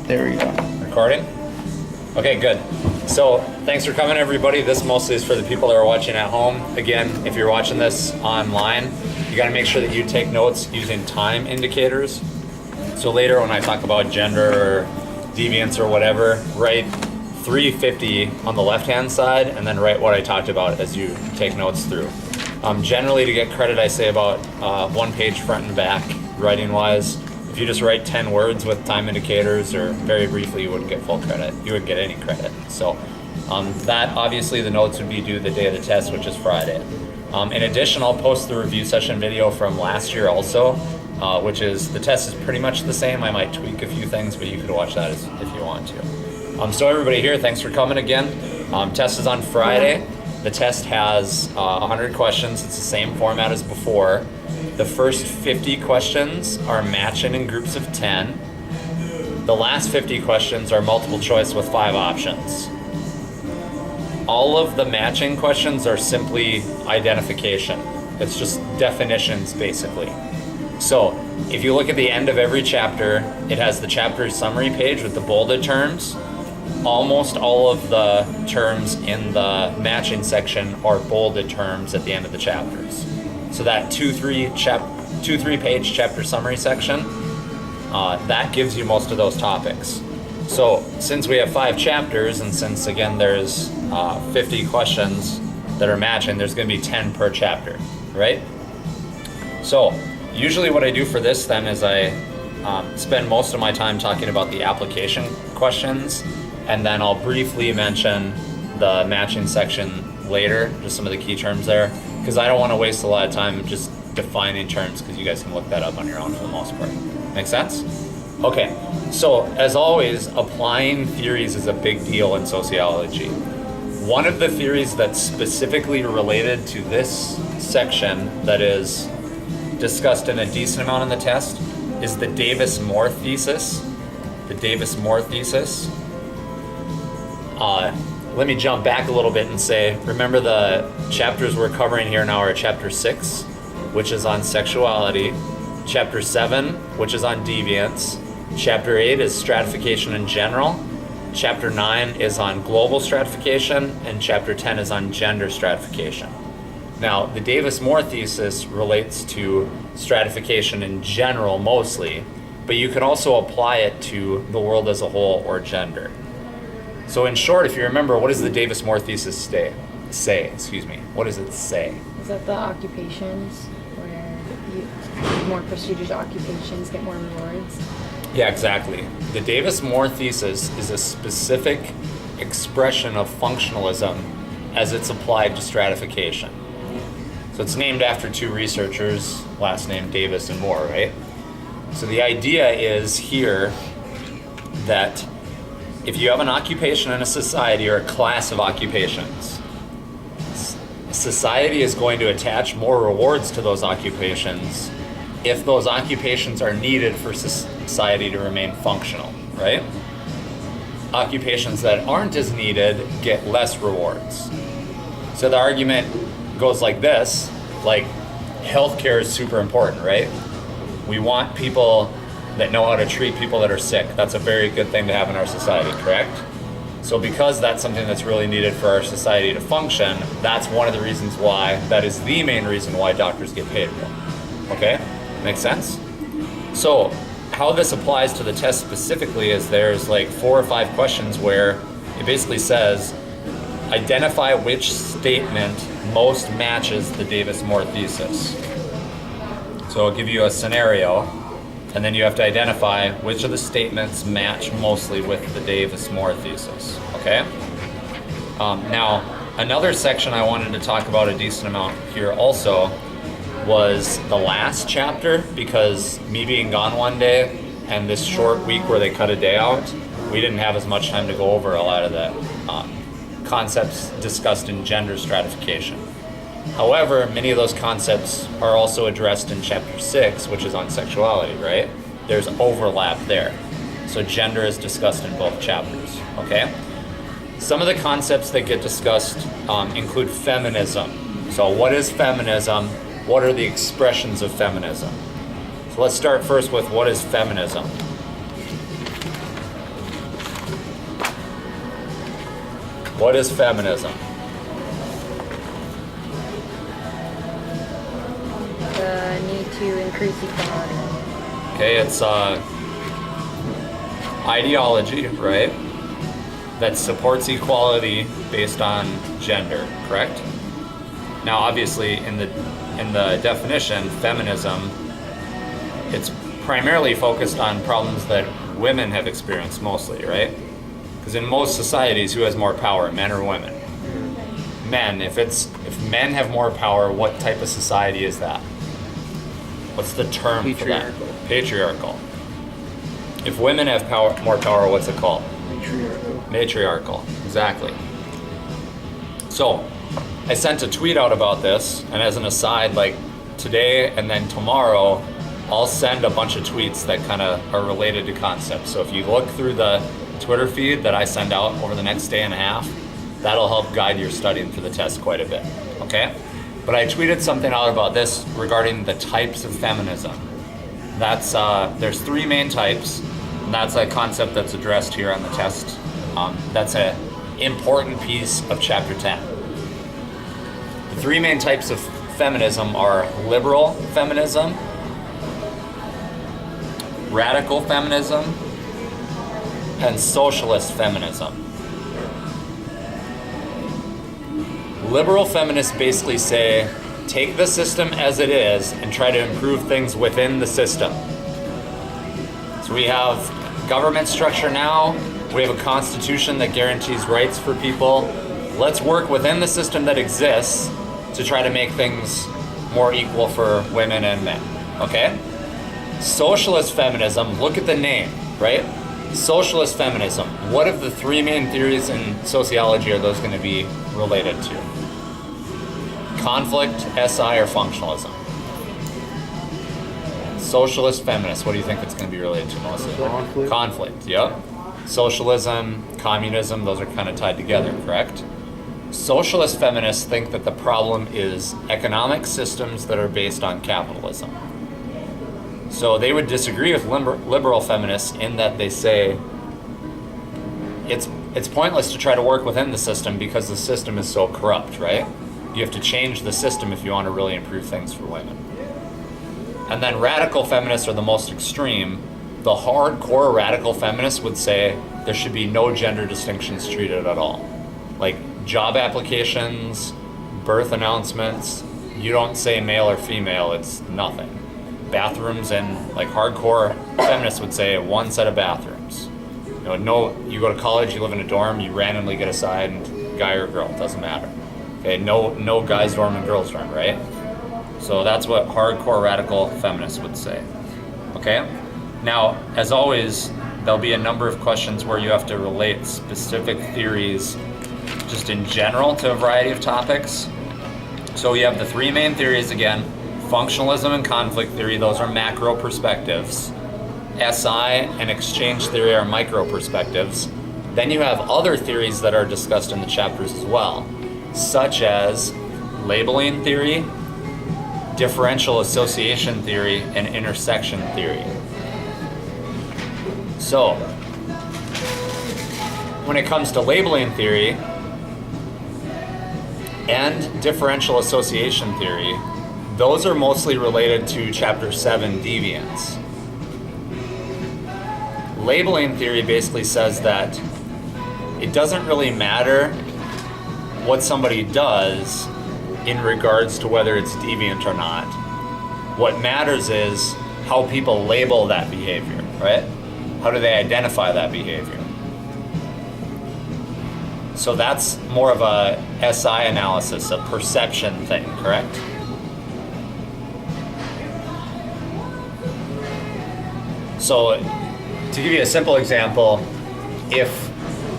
There we go. Recording? Okay, good. So thanks for coming, everybody. This mostly is for the people that are watching at home. Again, if you're watching this online, you got to make sure that you take notes using time indicators. So later when I talk about gender or deviance or whatever, write 350 on the left-hand side and then write what I talked about as you take notes through. Generally, to get credit, I say about 1 page front and back, writing-wise. If you just write 10 words with time indicators or very briefly, you wouldn't get full credit. You wouldn't get any credit. So that, obviously, the notes would be due the day of the test, which is Friday. In addition, I'll post the review session video from last year also, which is, the test is pretty much the same. I might tweak a few things, but you could watch that if you want to. So everybody here, thanks for coming again. Test is on Friday. The test has 100 questions. It's the same format as before. The first 50 questions are matching in groups of 10. The last 50 questions are multiple choice with 5 options. All of the matching questions are simply identification. It's just definitions, basically. So if you look at the end of every chapter, it has the chapter summary page with the bolded terms. Almost all of the terms in the matching section are bolded terms at the end of the chapters. So that 2-3 page chapter summary section, that gives you most of those topics. So since we have 5 chapters, and since again there's 50 questions that are matching, there's going to be 10 per chapter, right? So usually what I do for this then is I spend most of my time talking about the application questions, and then I'll briefly mention the matching section later, just some of the key terms there, because I don't want to waste a lot of time just defining terms, because you guys can look that up on your own for the most part. Make sense? Okay, so as always, applying theories is a big deal in sociology. One of the theories that's specifically related to this section that is discussed in a decent amount in the test is the Davis-Moore thesis. The Davis-Moore thesis. Let me jump back a little bit and say, remember the chapters we're covering here now are chapter 6, which is on sexuality, chapter 7, which is on deviance, chapter 8 is stratification in general, chapter 9 is on global stratification, and chapter 10 is on gender stratification. Now, the Davis-Moore thesis relates to stratification in general mostly, but you can also apply it to the world as a whole or gender. So in short, if you remember, what does the Davis-Moore thesis say? What does it say? Is that the occupations where more prestigious occupations get more rewards? Yeah, exactly. The Davis-Moore thesis is a specific expression of functionalism as it's applied to stratification. So it's named after 2 researchers, last name Davis and Moore, right? So the idea is here that if you have an occupation in a society or a class of occupations, society is going to attach more rewards to those occupations if those occupations are needed for society to remain functional, right? Occupations that aren't as needed get less rewards. So the argument goes like this, like healthcare is super important, right? We want people that know how to treat people that are sick. That's a very good thing to have in our society, correct? So because that's something that's really needed for our society to function, that's one of the reasons why, that is the main reason why doctors get paid more. Okay? Makes sense? So how this applies to the test specifically is there's like 4 or 5 questions where it basically says, identify which statement most matches the Davis-Moore thesis. So I'll give you a scenario, and then you have to identify which of the statements match mostly with the Davis-Moore thesis, okay? Now, another section I wanted to talk about a decent amount here also was the last chapter, because me being gone one day and this short week where they cut a day out, we didn't have as much time to go over a lot of the concepts discussed in gender stratification. However, many of those concepts are also addressed in chapter 6, which is on sexuality, right? There's overlap there. So gender is discussed in both chapters, okay? Some of the concepts that get discussed include feminism. So what is feminism? What are the expressions of feminism? So let's start first with what is feminism? What is feminism? The need to increase equality. Okay, it's ideology, right, that supports equality based on gender, correct? Now, obviously, in the definition, feminism, it's primarily focused on problems that women have experienced mostly, right? Because in most societies, who has more power, men or women? Men. If men have more power, what type of society is that? What's the term for that? Patriarchal. If women have more power, what's it called? Matriarchal. Exactly. So, I sent a tweet out about this, and as an aside, like today and then tomorrow, I'll send a bunch of tweets that kind of are related to concepts. So if you look through the Twitter feed that I send out over the next day and a half, that'll help guide your studying for the test quite a bit, okay? But I tweeted something out about this regarding the types of feminism. That's, there's 3 main types, and that's a concept that's addressed here on the test. That's an important piece of chapter 10. The 3 main types of feminism are liberal feminism, radical feminism, and socialist feminism. Liberal feminists basically say, take the system as it is and try to improve things within the system. So we have government structure now, we have a constitution that guarantees rights for people. Let's work within the system that exists to try to make things more equal for women and men, okay? Socialist feminism, look at the name, right? Socialist feminism, what of the 3 main theories in sociology are those going to be related to? Conflict, SI, or functionalism? Socialist feminists, what do you think it's going to be related to mostly? Conflict, yep. Socialism, communism, those are kind of tied together, correct? Socialist feminists think that the problem is economic systems that are based on capitalism. So they would disagree with liberal feminists in that they say it's pointless to try to work within the system because the system is so corrupt, right? You have to change the system if you want to really improve things for women. And then radical feminists are the most extreme. The hardcore radical feminists would say there should be no gender distinctions treated at all. Like job applications, birth announcements, you don't say male or female, it's nothing. Bathrooms, and like hardcore feminists would say 1 set of bathrooms. You know, you go to college, you live in a dorm, you randomly get assigned guy or girl, doesn't matter. Okay, no guys dorm and girls dorm, right? So that's what hardcore radical feminists would say. Okay? Now, as always, there'll be a number of questions where you have to relate specific theories just in general to a variety of topics. So we have the 3 main theories again, functionalism and conflict theory, those are macro perspectives. SI and exchange theory are micro perspectives. Then you have other theories that are discussed in the chapters as well, such as labeling theory, differential association theory, and intersection theory. So, when it comes to labeling theory and differential association theory, those are mostly related to chapter 7, deviance. Labeling theory basically says that it doesn't really matter what somebody does in regards to whether it's deviant or not. What matters is how people label that behavior, right? How do they identify that behavior? So that's more of a SI analysis, a perception thing, correct? So to give you a simple example, if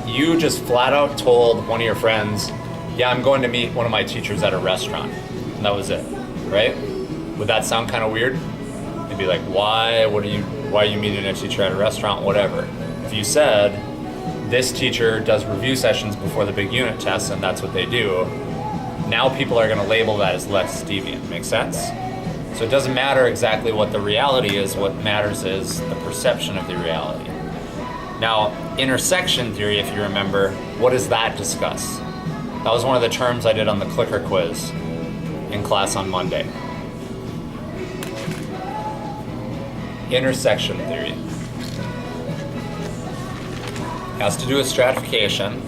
you just flat out told one of your friends, yeah, I'm going to meet one of my teachers at a restaurant, and that was it, right? Would that sound kind of weird? You'd be like, why are you meeting a teacher at a restaurant, whatever. If you said, this teacher does review sessions before the big unit tests and that's what they do, now people are gonna label that as less deviant, make sense? So it doesn't matter exactly what the reality is, what matters is the perception of the reality. Now, intersection theory, if you remember, what does that discuss? That was one of the terms I did on the clicker quiz in class on Monday. Intersection theory has to do with stratification.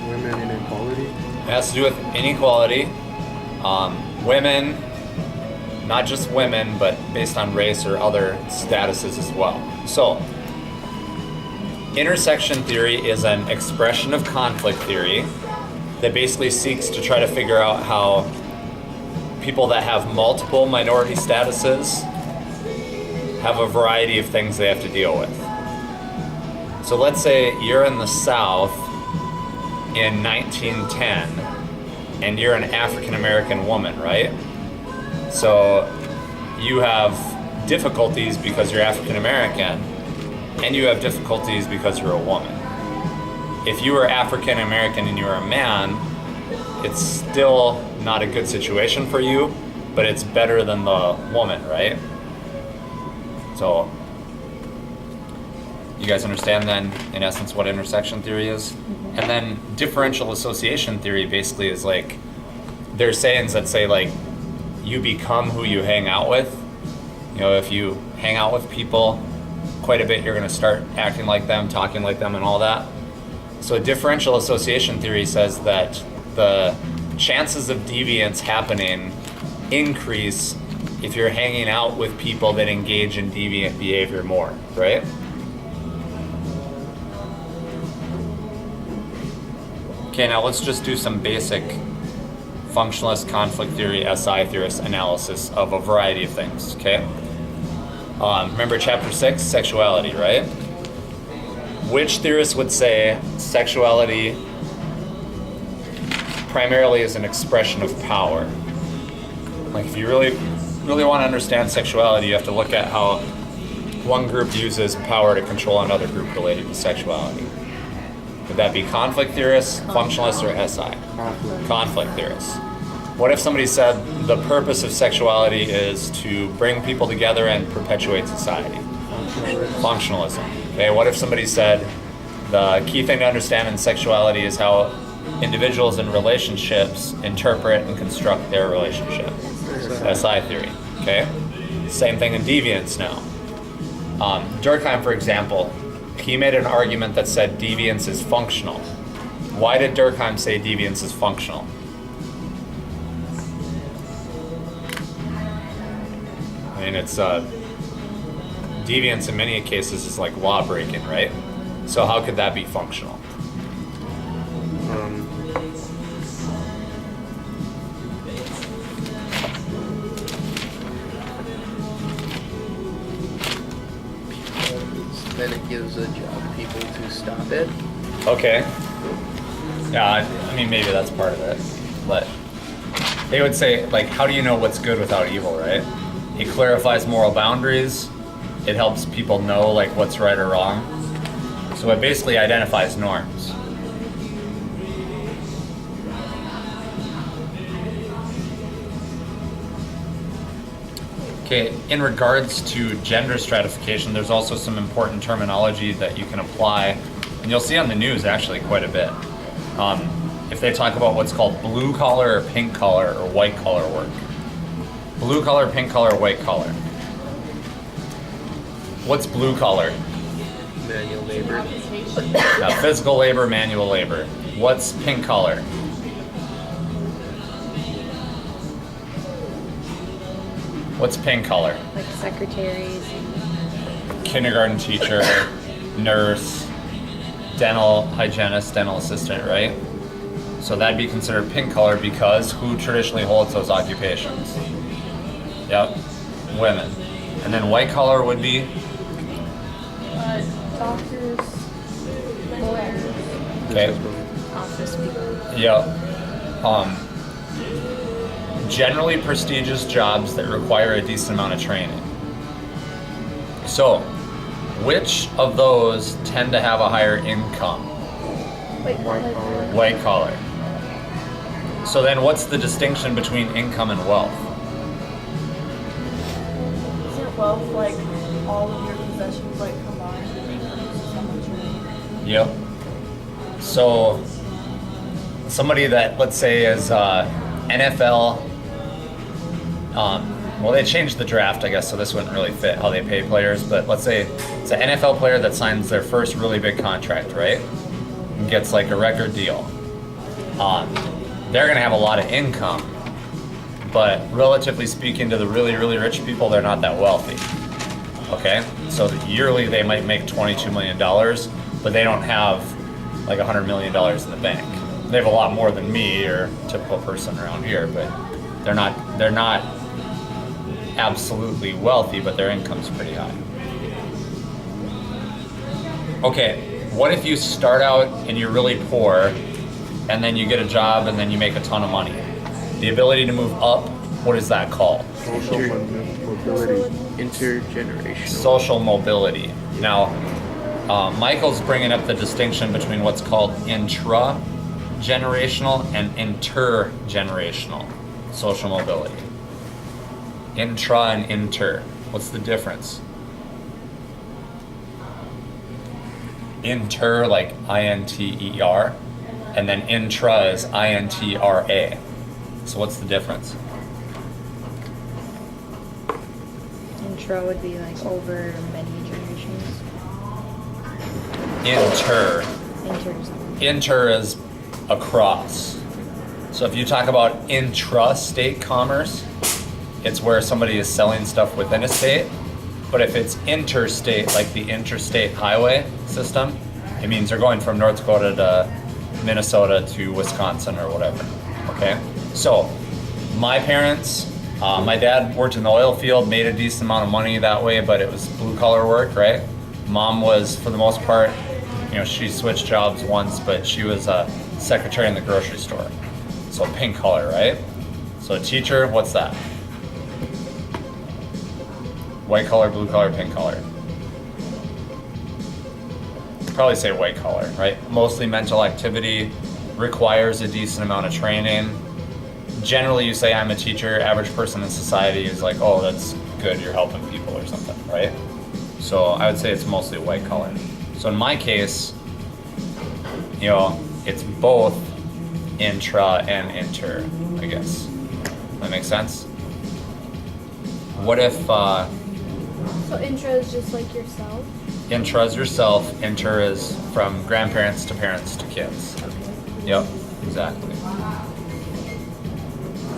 Women inequality. It has to do with inequality. Women, not just women, but based on race or other statuses as well. So, intersection theory is an expression of conflict theory that basically seeks to try to figure out how people that have multiple minority statuses have a variety of things they have to deal with. So let's say you're in the South in 1910 and you're an African American woman, right? So you have difficulties because you're African American and you have difficulties because you're a woman. If you were African American and you were a man, it's still not a good situation for you, but it's better than the woman, right? So, you guys understand then, in essence, what intersection theory is? Mm-hmm. And then differential association theory basically is like, there's sayings that say like, you become who you hang out with. You know, if you hang out with people quite a bit, you're gonna start acting like them, talking like them, and all that. So differential association theory says that the chances of deviance happening increase if you're hanging out with people that engage in deviant behavior more, right? Okay, now let's just do some basic functionalist conflict theory, SI theorist analysis of a variety of things, okay? Remember chapter 6, sexuality, right? Which theorist would say sexuality primarily is an expression of power? Like if you really want to understand sexuality, you have to look at how one group uses power to control another group related to sexuality. Would that be conflict theorists, functionalists, or SI? Conflict theorists. What if somebody said the purpose of sexuality is to bring people together and perpetuate society? Functionalism. Okay, what if somebody said the key thing to understand in sexuality is how individuals in relationships interpret and construct their relationship? SI theory. Okay? Same thing in deviance now. Durkheim, for example, he made an argument that said deviance is functional. Why did Durkheim say deviance is functional? I mean, it's deviance in many cases is like law breaking, right? So how could that be functional? Then it gives a job to people to stop it. Okay. Yeah, I mean, maybe that's part of it. But they would say, like, how do you know what's good without evil, right? It clarifies moral boundaries. It helps people know, like, what's right or wrong. So it basically identifies norms. Okay, in regards to gender stratification, there's also some important terminology that you can apply, and you'll see on the news actually quite a bit. If they talk about what's called blue collar or pink collar or white collar work. Blue collar, pink collar, white collar. What's blue collar? Manual labor. Physical labor, manual labor. What's pink collar? What's pink color? Like secretaries. Kindergarten teacher, nurse, dental hygienist, dental assistant, right? So that'd be considered pink color because who traditionally holds those occupations? Yep, women. And then white collar would be? Doctors, lawyers, Okay. office people. Yep. Generally prestigious jobs that require a decent amount of training. So, which of those tend to have a higher income? White collar. So then what's the distinction between income and wealth? wealth, like all of your possessions, like combined, increases how much you make. Yep. So somebody that, let's say, is NFL, well, they changed the draft, I guess, so this wouldn't really fit how they pay players, but let's say it's an NFL player that signs their first really big contract, right? And gets like a record deal. They're going to have a lot of income, but relatively speaking to the really, really rich people, they're not that wealthy. Okay? So yearly they might make $22 million, but they don't have like $100 million in the bank. They have a lot more than me or a typical person around here, but they're not absolutely wealthy, but their income's pretty high. Okay, what if you start out and you're really poor, and then you get a job and then you make a ton of money? The ability to move up, what is that called? Social mobility, intergenerational. Social mobility. Now, Michael's bringing up the distinction between what's called intra-generational and intergenerational social mobility. Intra and inter, what's the difference? Inter, like I-N-T-E-R, and then intra is I-N-T-R-A. So what's the difference? Intro would be like over many generations. Inter. Inter something. Inter is across. So if you talk about intrastate commerce, it's where somebody is selling stuff within a state. But if it's interstate, like the interstate highway system, it means they're going from North Dakota to Minnesota to Wisconsin or whatever. Okay? So my parents, my dad worked in the oil field, made a decent amount of money that way, but it was blue collar work, right? Mom was, for the most part, she switched jobs once, but she was a secretary in the grocery store. So pink collar, right? So a teacher, what's that? White collar, blue collar, pink collar. Probably say white collar, right? Mostly mental activity, requires a decent amount of training. Generally, you say I'm a teacher, average person in society is like, oh, that's good, you're helping people or something, right? So I would say it's mostly white collar. So in my case, it's both intra and inter, I guess. That makes sense? What if So intra is just like yourself? intra is yourself, inter is from grandparents to parents to kids? Yep, exactly.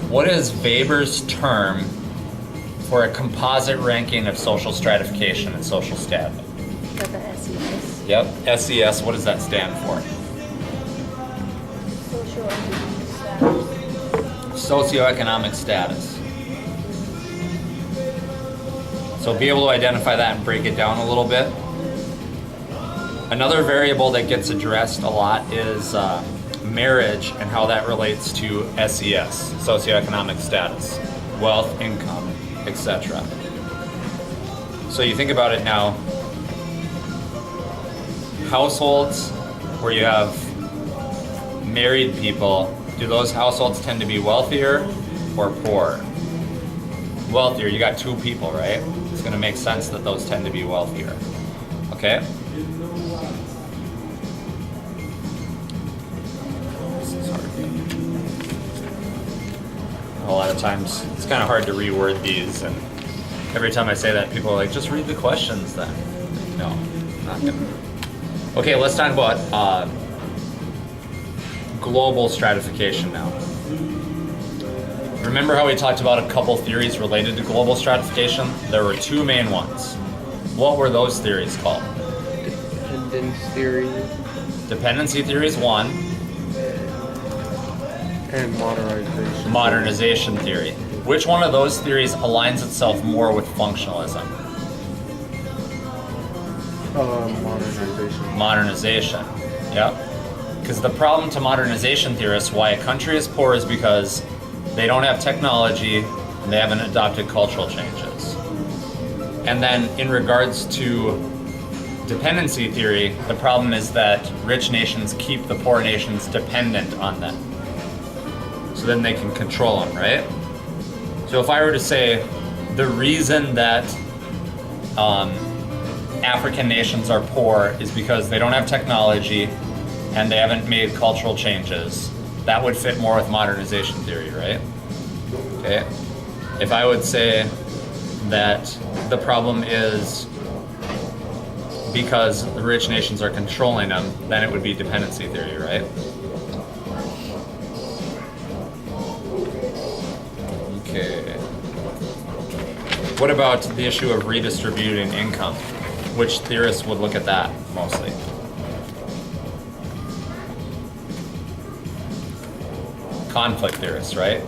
What is Weber's term for a composite ranking of social stratification and social status? Like the SES. Yep, SES, what does that stand for? Socioeconomic status. Socioeconomic status. So be able to identify that and break it down a little bit. Another variable that gets addressed a lot is marriage and how that relates to SES, socioeconomic status, wealth, income, etc. So you think about it now, households where you have married people, do those households tend to be wealthier or poorer? Wealthier, you got two people, right? It's going to make sense that those tend to be wealthier. Okay? This is hard. A lot of times it's kind of hard to reword these, and every time I say that, people are like, just read the questions then. No, not gonna. Okay, let's talk about global stratification now. Remember how we talked about a couple theories related to global stratification? There were two main ones. What were those theories called? Dependence theory Dependency theory is one. and modernization. Modernization theory. Which one of those theories aligns itself more with functionalism? Modernization. Modernization. Yep. Because the problem to modernization theorists, why a country is poor, is because they don't have technology and they haven't adopted cultural changes. And then in regards to dependency theory, the problem is that rich nations keep the poor nations dependent on them. So then they can control them, right? So if I were to say the reason that African nations are poor is because they don't have technology and they haven't made cultural changes. That would fit more with modernization theory, right? Okay. If I would say that the problem is because the rich nations are controlling them, then it would be dependency theory, right? Okay. What about the issue of redistributing income? Which theorists would look at that mostly? Conflict theorists, right?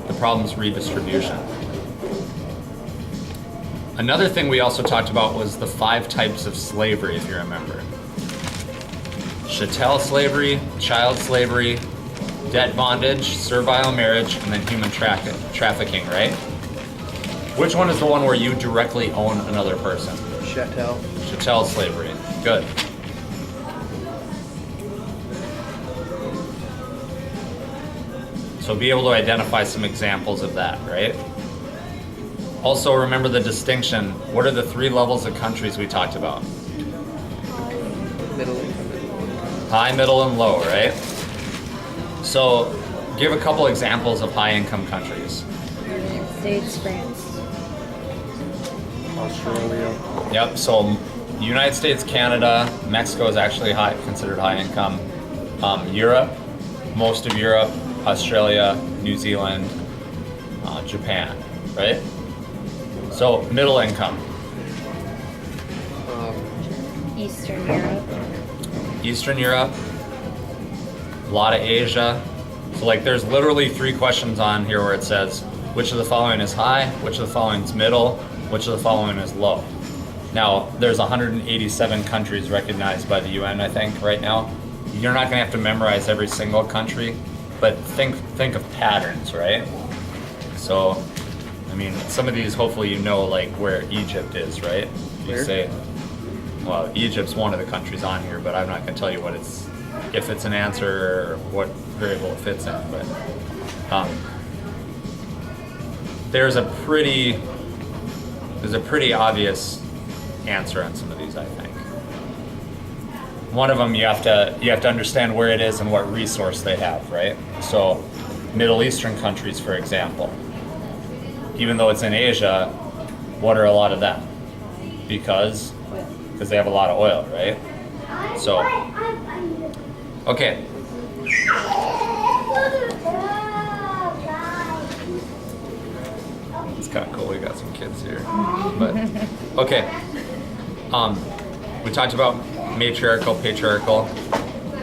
The problem's redistribution. Another thing we also talked about was the 5 types of slavery, if you remember. Chattel slavery, child slavery, debt bondage, servile marriage, and then human trafficking, right? Which one is the one where you directly own another person? Chattel. Chattel slavery. Good. So be able to identify some examples of that, right? Also remember the distinction. What are the 3 levels of countries we talked about? Middle income. High, middle, and low, right? So give a couple examples of high income countries. United States, France. Australia. Yep, so United States, Canada, Mexico is actually considered high income. Europe, most of Europe, Australia, New Zealand, Japan, right? So middle income. Eastern Europe. Eastern Europe, a lot of Asia. So like there's literally 3 questions on here where it says, which of the following is high, which of the following is middle, which of the following is low. Now, there's 187 countries recognized by the UN, I think, right now. You're not gonna have to memorize every single country, but think of patterns, right? So, I mean, some of these, hopefully you know, like where Egypt is, right? You Where? say, well, Egypt's one of the countries on here, but I'm not gonna tell you what if it's an answer or what variable it fits in, but there's a pretty obvious answer on some of these, I think. One of them you have to understand where it is and what resource they have, right? So Middle Eastern countries, for example, even though it's in Asia, what are a lot of them? Because they have a lot of oil, right? So, okay. It's kind of cool. We got some kids here, but okay. We talked about matriarchal, patriarchal.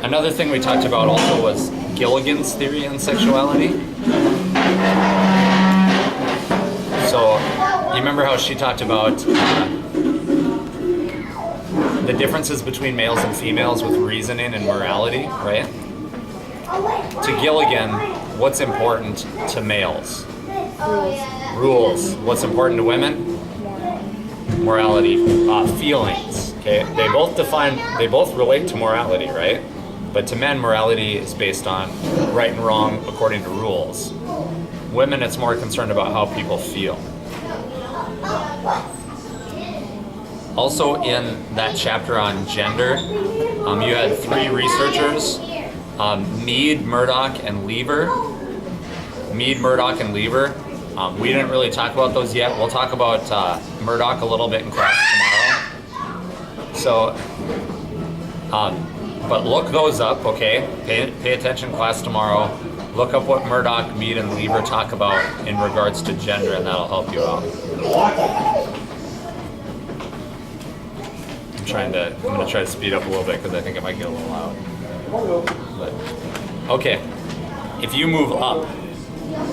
Another thing we talked about also was Gilligan's theory on sexuality. So you remember how she talked about the differences between males and females with reasoning and morality, right? To Gilligan, what's important to males? Rules. What's important to women? Morality. Feelings. Okay. They both relate to morality, right? But to men, morality is based on right and wrong according to rules. Women, it's more concerned about how people feel. Also in that chapter on gender, you had 3 researchers, Mead, Murdoch, and Lever. Mead, Murdoch, and Lever. We didn't really talk about those yet. We'll talk about Murdoch a little bit in class tomorrow. So, but look those up, okay? Pay attention class tomorrow. Look up what Murdoch, Mead, and Lever talk about in regards to gender, and that'll help you out. I'm gonna try to speed up a little bit because I think it might get a little loud. But, okay, if you move up,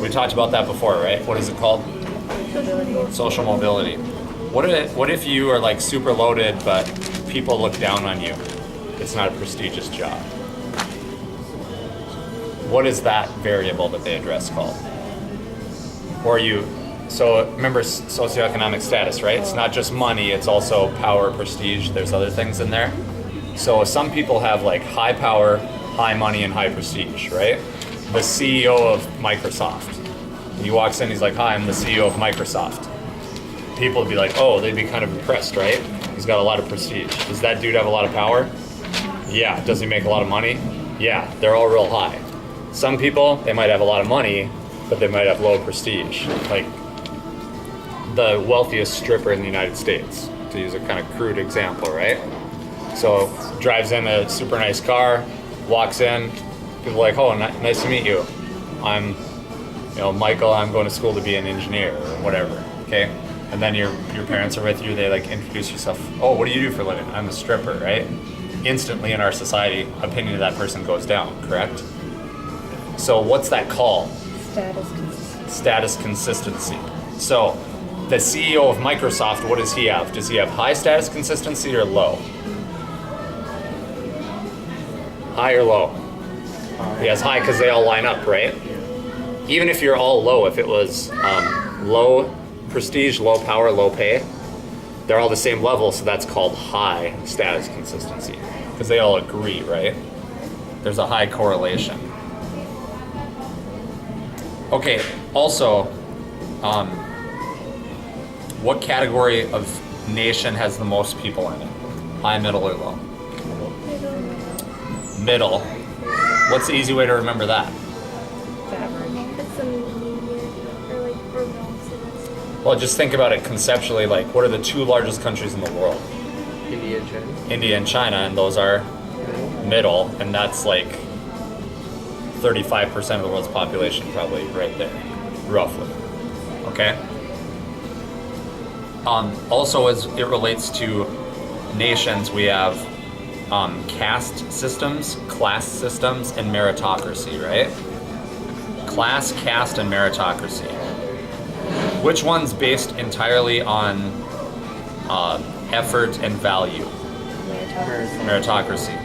we talked about that before, right? What is it called? Mobility. Social mobility. What if you are like super loaded, but people look down on you? It's not a prestigious job. What is that variable that they address called? So remember socioeconomic status, right? It's not just money, it's also power, prestige, there's other things in there. So some people have like high power, high money, and high prestige, right? The CEO of Microsoft. He walks in, he's like, hi, I'm the CEO of Microsoft. people would be like, oh, they'd be kind of impressed, right? He's got a lot of prestige. Does that dude have a lot of power? Yeah. Does he make a lot of money? Yeah. They're all real high. Some people, they might have a lot of money, but they might have low prestige. Like the wealthiest stripper in the United States, to use a kind of crude example, right? So drives in a super nice car, walks in, people are like, oh, nice to meet you. I'm, Michael, I'm going to school to be an engineer or whatever, okay? And then your parents are with you, they like introduce yourself. Oh, what do you do for a living? I'm a stripper, right? Instantly in our society, opinion of that person goes down, correct? So what's that called? Status consistency. Status consistency. So the CEO of Microsoft, what does he have? Does he have high status consistency or low? High or low? He has high because they all line up, right? Even if you're all low, if it was low prestige, low power, low pay, they're all the same level, so that's called high status consistency because they all agree, right? There's a high correlation. Okay, also, what category of nation has the most people in it? High, middle, or low? Middle. What's the easy way to remember that? It's a median or like or no. Well, just think about it conceptually, like what are the two largest countries in the world? India and China. India and China, and those are middle, and that's like 35% of the world's population probably right there, roughly. Okay? Also, as it relates to nations, we have caste systems, class systems, and meritocracy, right? Class, caste, and meritocracy. Which one's based entirely on effort and value? Meritocracy.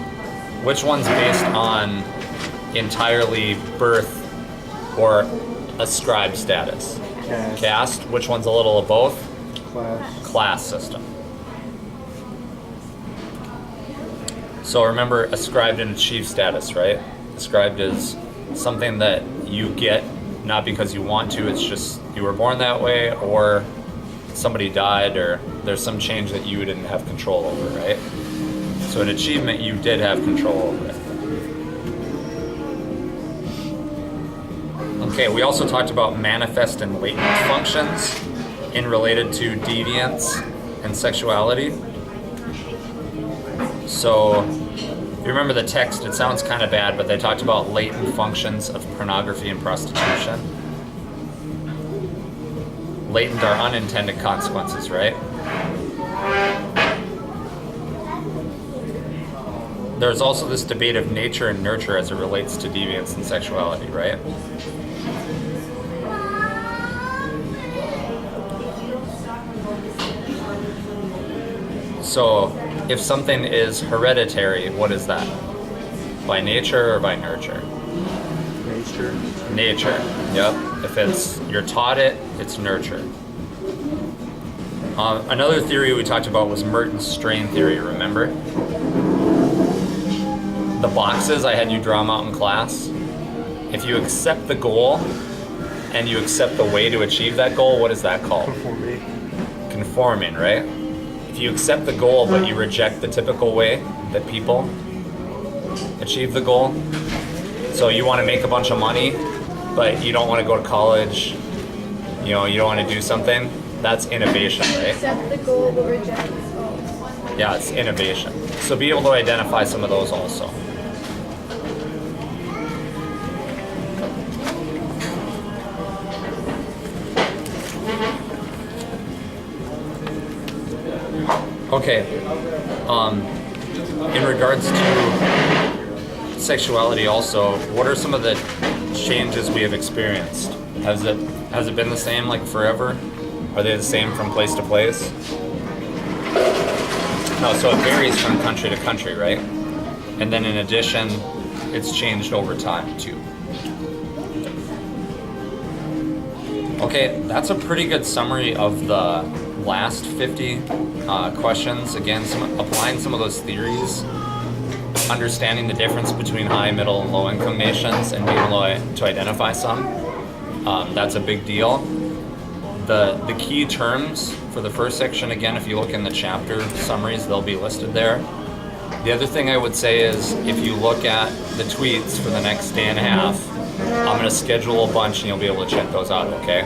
Which one's based on entirely birth or ascribed status? Caste. Which one's a little of both? Class system. So remember, ascribed and achieved status, right? Ascribed is something that you get not because you want to, it's just you were born that way, or somebody died, or there's some change that you didn't have control over, right? So an achievement, you did have control over it. Okay, we also talked about manifest and latent functions in related to deviance and sexuality. So, if you remember the text, it sounds kind of bad, but they talked about latent functions of pornography and prostitution. Latent are unintended consequences, right? There's also this debate of nature and nurture as it relates to deviance and sexuality, right? So, if something is hereditary, what is that? By nature or by nurture? Nature. Nature, yep. If you're taught it, it's nurture. Another theory we talked about was Merton's strain theory, remember? The boxes, I had you draw them out in class. If you accept the goal and you accept the way to achieve that goal, what is that called? Conforming, right? If you accept the goal but you reject the typical way that people achieve the goal, so you want to make a bunch of money, but you don't want to go to college, you don't want to do something, that's innovation, right? Accept the goal but reject the goal. Yeah, it's innovation. So be able to identify some of those also. Okay, in regards to sexuality also, what are some of the changes we have experienced? Has it been the same like forever? Are they the same from place to place? No, so it varies from country to country, right? And then in addition, it's changed over time too. Okay, that's a pretty good summary of the last 50 questions. Again, applying some of those theories, understanding the difference between high, middle, and low income nations, and being able to identify some. That's a big deal. The key terms for the first section, again, if you look in the chapter summaries, they'll be listed there. The other thing I would say is if you look at the tweets for the next day and a half, I'm going to schedule a bunch and you'll be able to check those out, okay?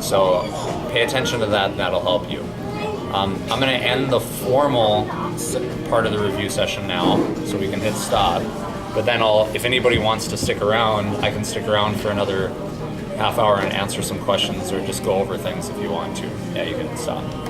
So pay attention to that, and that'll help you. I'm going to end the formal part of the review session now so we can hit stop. But then if anybody wants to stick around, I can stick around for another half hour and answer some questions or just go over things if you want to. Yeah, you can stop.